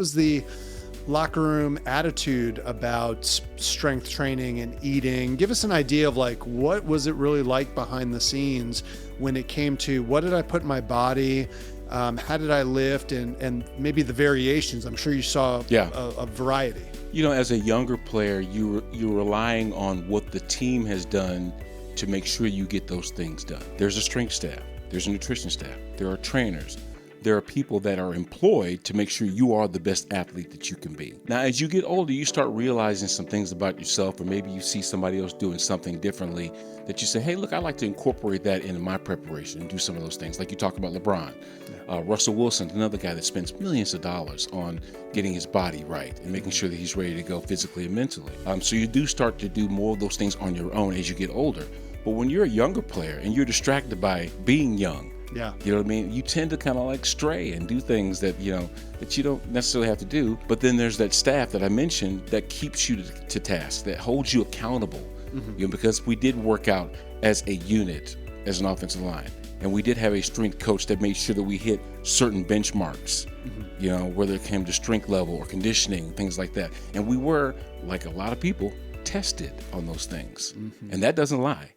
Was the locker room attitude about strength training and eating? Give us an idea of like, what was it really like behind the scenes when it came to what did I put in my body? How did I lift, and maybe the variations? I'm sure you saw a variety. You know, as a younger player, you're relying on what the team has done to make sure you get those things done. There's a strength staff, there's a nutrition staff, there are trainers, there are people that are employed to make sure you are the best athlete that you can be. Now, as you get older, you start realizing some things about yourself, or maybe you see somebody else doing something differently that you say, hey, look, I like to incorporate that into my preparation and do some of those things. Like you talk about LeBron. Russell Wilson, another guy that spends millions of dollars on getting his body right and making sure that he's ready to go physically and mentally. So you do start to do more of those things on your own as you get older. But when you're a younger player and you're distracted by being young, you know what I mean? You tend to kind of like stray and do things that, that you don't necessarily have to do. But then there's that staff that I mentioned that keeps you to task, that holds you accountable. Because we did work out as a unit, as an offensive line. And we did have a strength coach that made sure that we hit certain benchmarks, whether it came to strength level or conditioning, things like that. And we were, like a lot of people, tested on those things. And that doesn't lie.